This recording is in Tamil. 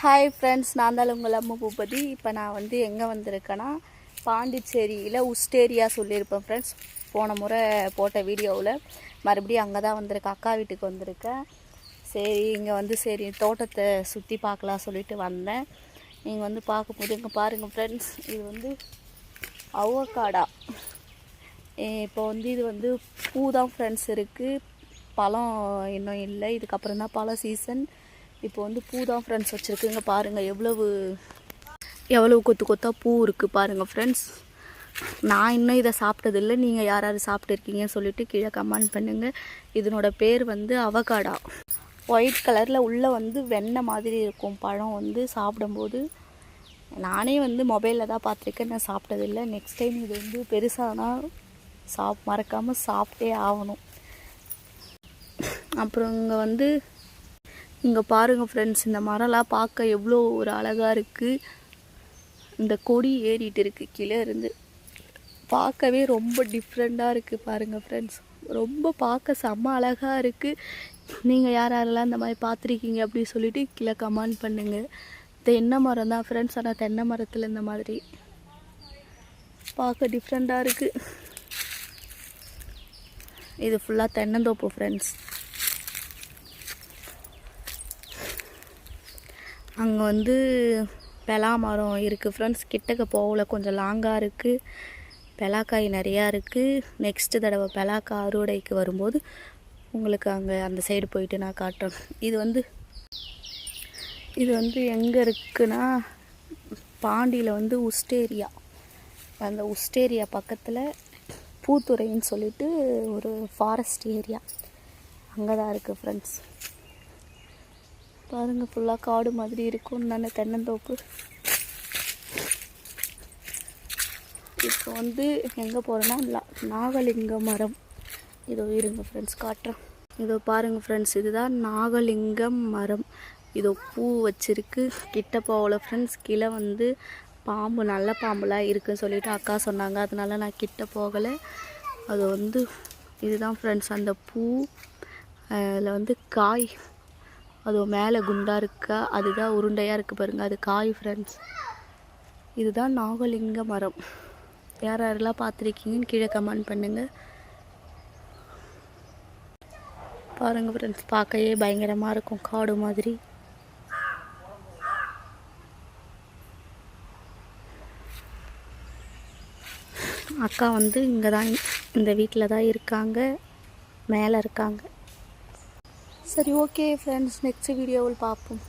ஹாய் ஃப்ரெண்ட்ஸ், நான் தான் உங்கள் அம்மா பூபதி. இப்போ நான் வந்து எங்கே வந்திருக்கேன்னா பாண்டிச்சேரியில் உஸ்டேரியா சொல்லியிருப்பேன் ஃப்ரெண்ட்ஸ். போன முறை போட்ட வீடியோவில் மறுபடியும் அங்கே தான் வந்திருக்கேன், அக்கா வீட்டுக்கு வந்திருக்கேன். சரி, இங்கே வந்து சரி தோட்டத்தை சுற்றி பார்க்கலாம் சொல்லிட்டு வந்தேன். நீங்கள் வந்து பார்க்கும்போது இங்கே பாருங்கள் ஃப்ரெண்ட்ஸ், இது வந்து அவக்காடா. இப்போ வந்து இது வந்து பூ தான் ஃப்ரெண்ட்ஸ் இருக்குது, பழம் இன்னும் இல்லை. இதுக்கப்புறம் தான் பழம் சீசன். இப்போ வந்து பூ தான் ஃப்ரெண்ட்ஸ் வச்சுருக்குங்க. பாருங்கள் எவ்வளவு கொத்து கொத்தாக பூ இருக்குது பாருங்கள் ஃப்ரெண்ட்ஸ். நான் இன்னும் இதை சாப்பிட்டதில்லை. நீங்கள் யாராவது சாப்பிட்டுருக்கீங்கன்னு சொல்லிவிட்டு கீழே கமெண்ட் பண்ணுங்கள். இதனோட பேர் வந்து அவகாடா. ஒயிட் கலரில் உள்ளே வந்து வெண்ணெய் மாதிரி இருக்கும் பழம். வந்து சாப்பிடும்போது நானே வந்து மொபைலில் தான் பார்த்துருக்கேன், நான் சாப்பிட்டதில்லை. நெக்ஸ்ட் டைம் இது வந்து பெருசானா மறக்காமல் சாப்பிட்டே ஆகணும். அப்புறம் இங்கே பாருங்கள் ஃப்ரெண்ட்ஸ், இந்த மரம்லாம் பார்க்க எவ்வளோ ஒரு அழகாக இருக்குது. இந்த கொடி ஏறிட்டு இருக்குது கீழே இருந்து. பார்க்கவே ரொம்ப டிஃப்ரெண்ட்டாக இருக்குது பாருங்கள் ஃப்ரெண்ட்ஸ். ரொம்ப பார்க்க செம்ம அழகாக இருக்குது. நீங்கள் யாரெல்லாம் இந்த மாதிரி பார்த்துருக்கீங்க அப்படின்னு சொல்லிட்டு கீழே கமெண்ட் பண்ணுங்கள். தென்னை மரம் தான் ஃப்ரெண்ட்ஸ், ஆனால் தென்னை மரத்தில் இந்த மாதிரி பார்க்க டிஃப்ரெண்ட்டாக இருக்குது. இது ஃபுல்லாக தென்னந்தோப்பு ஃப்ரெண்ட்ஸ். அங்கே வந்து பெலா மரம் இருக்குது ஃப்ரெண்ட்ஸ். கிட்டக்க போகல, கொஞ்சம் லாங்காக இருக்குது. பெலாக்காய் நிறையா இருக்குது. நெக்ஸ்ட்டு தடவை பெலாக்காய் அறுவடைக்கு வரும்போது உங்களுக்கு அங்கே அந்த சைடு போயிட்டு நான் காட்டுறேன். இது வந்து எங்கே இருக்குன்னா பாண்டியில் வந்து உஸ்டேரியா. அந்த உஸ்டேரியா பக்கத்தில் பூத்துறைன்னு சொல்லிட்டு ஒரு ஃபாரஸ்ட் ஏரியா, அங்கே தான் இருக்குது ஃப்ரெண்ட்ஸ். பாருங்கள், ஃபுல்லாக காடு மாதிரி இருக்கும் தானே தென்னந்தோப்பு. இப்போ வந்து எங்கே போகிறோன்னா நாகலிங்க மரம். இதோ இருங்க ஃப்ரெண்ட்ஸ் காட்டுறேன். இதோ பாருங்கள் ஃப்ரெண்ட்ஸ், இதுதான் நாகலிங்கம் மரம். இதோ பூ வச்சுருக்கு. கிட்ட போகல ஃப்ரெண்ட்ஸ். கீழே வந்து பாம்பு, நல்ல பாம்புலாம் இருக்குதுன்னு சொல்லிட்டு அக்கா சொன்னாங்க, அதனால நான் கிட்ட போகலை. அது வந்து இதுதான் ஃப்ரெண்ட்ஸ் அந்த பூ. அதில் வந்து காய், அது மேலே குண்டாக இருக்கா, அதுதான் உருண்டையாக இருக்குது பாருங்கள், அது காய் ஃப்ரெண்ட்ஸ். இதுதான் நாகலிங்க மரம். யாரெல்லாம் பார்த்துருக்கீங்கன்னு கீழே கமெண்ட் பண்ணுங்கள். பாருங்கள் ஃப்ரெண்ட்ஸ், பார்க்கவே பயங்கரமாக இருக்கும், காடு மாதிரி. அக்கா வந்து இங்கே தான், இந்த வீட்டில் தான் இருக்காங்க, மேலே இருக்காங்க. சரி, ஓகே ஃப்ரெண்ட்ஸ், நெக்ஸ்ட் வீடியோவில் பார்ப்போம்.